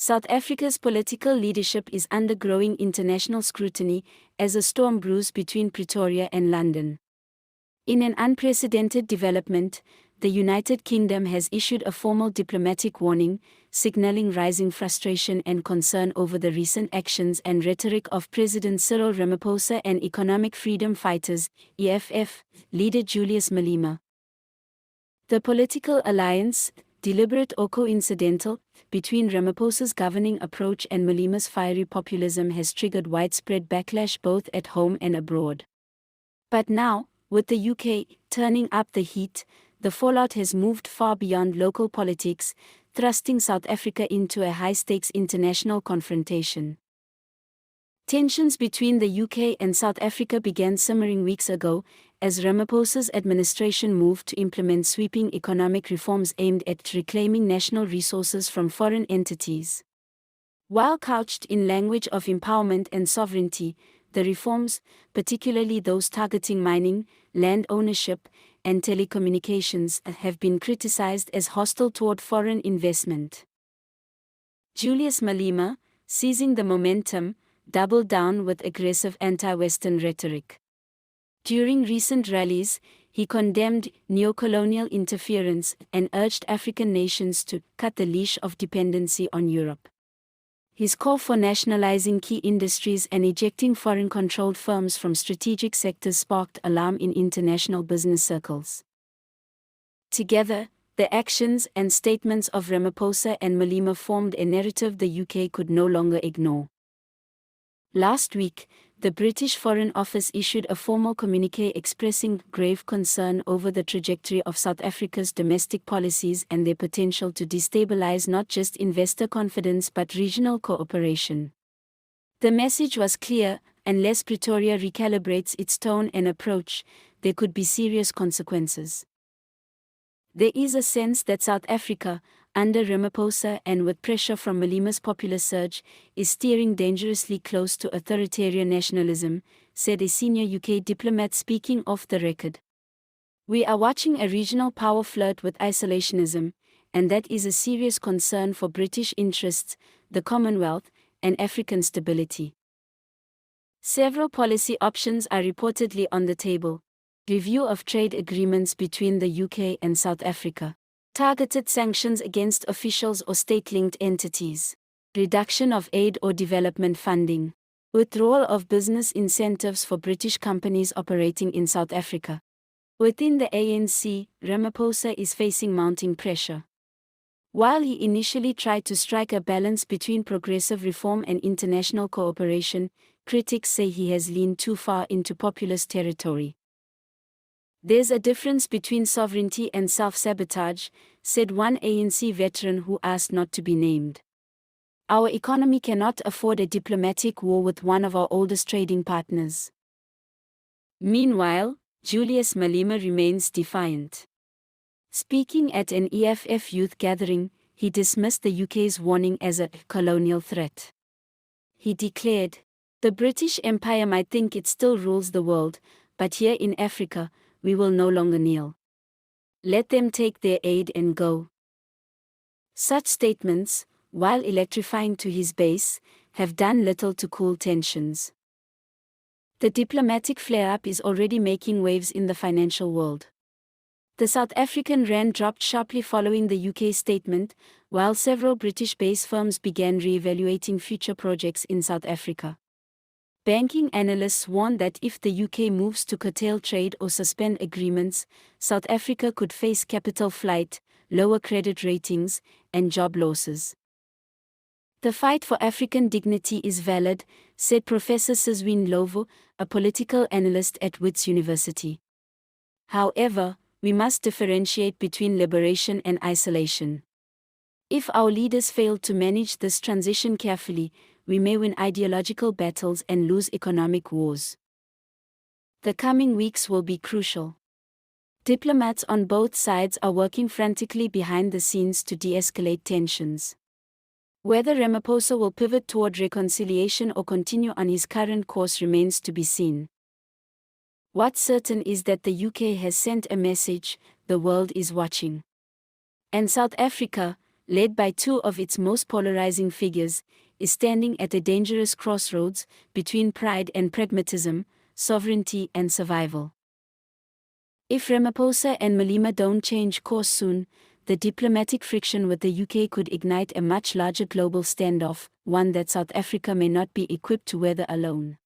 South Africa's political leadership is under growing international scrutiny as a storm brews between Pretoria and London. In an unprecedented development, the United Kingdom has issued a formal diplomatic warning, signaling rising frustration and concern over the recent actions and rhetoric of President Cyril Ramaphosa and Economic Freedom Fighters, EFF, leader Julius Malema. The political alliance, deliberate or coincidental, between Ramaphosa's governing approach and Malema's fiery populism has triggered widespread backlash both at home and abroad. But now, with the UK turning up the heat, the fallout has moved far beyond local politics, thrusting South Africa into a high-stakes international confrontation. Tensions between the UK and South Africa began simmering weeks ago, as Ramaphosa's administration moved to implement sweeping economic reforms aimed at reclaiming national resources from foreign entities. While couched in language of empowerment and sovereignty, the reforms, particularly those targeting mining, land ownership, and telecommunications, have been criticized as hostile toward foreign investment. Julius Malema, seizing the momentum, doubled down with aggressive anti-Western rhetoric. During recent rallies, he condemned neocolonial interference and urged African nations to cut the leash of dependency on Europe. His call for nationalizing key industries and ejecting foreign-controlled firms from strategic sectors sparked alarm in international business circles. Together, the actions and statements of Ramaphosa and Malema formed a narrative the UK could no longer ignore. Last week, the British Foreign Office issued a formal communiqué expressing grave concern over the trajectory of South Africa's domestic policies and their potential to destabilize not just investor confidence but regional cooperation. The message was clear: unless Pretoria recalibrates its tone and approach, there could be serious consequences. There is a sense that South Africa, under Ramaphosa and with pressure from Malema's popular surge, is steering dangerously close to authoritarian nationalism, said a senior UK diplomat speaking off the record. We are watching a regional power flirt with isolationism, and that is a serious concern for British interests, the Commonwealth, and African stability. Several policy options are reportedly on the table: review of trade agreements between the UK and South Africa, targeted sanctions against officials or state-linked entities, reduction of aid or development funding, withdrawal of business incentives for British companies operating in South Africa. Within the ANC, Ramaphosa is facing mounting pressure. While he initially tried to strike a balance between progressive reform and international cooperation, critics say he has leaned too far into populist territory. There's a difference between sovereignty and self-sabotage, said one ANC veteran who asked not to be named. Our economy cannot afford a diplomatic war with one of our oldest trading partners. Meanwhile, Julius Malema remains defiant. Speaking at an EFF youth gathering, he dismissed the UK's warning as a colonial threat. He declared, "The British Empire might think it still rules the world, but here in Africa, we will no longer kneel. Let them take their aid and go." Such statements, while electrifying to his base, have done little to cool tensions. The diplomatic flare-up is already making waves in the financial world. The South African rand dropped sharply following the UK statement, while several British-based firms began re-evaluating future projects in South Africa. Banking analysts warn that if the UK moves to curtail trade or suspend agreements, South Africa could face capital flight, lower credit ratings, and job losses. The fight for African dignity is valid, said Professor Sizwin Lovo, a political analyst at Wits University. However, we must differentiate between liberation and isolation. If our leaders fail to manage this transition carefully, we may win ideological battles and lose economic wars. The coming weeks will be crucial. Diplomats on both sides are working frantically behind the scenes to de-escalate tensions. Whether Ramaphosa will pivot toward reconciliation or continue on his current course remains to be seen. What's certain is that the UK has sent a message: the world is watching. And South Africa, led by two of its most polarizing figures, is standing at a dangerous crossroads between pride and pragmatism, sovereignty and survival. If Ramaphosa and Malema don't change course soon, the diplomatic friction with the UK could ignite a much larger global standoff, one that South Africa may not be equipped to weather alone.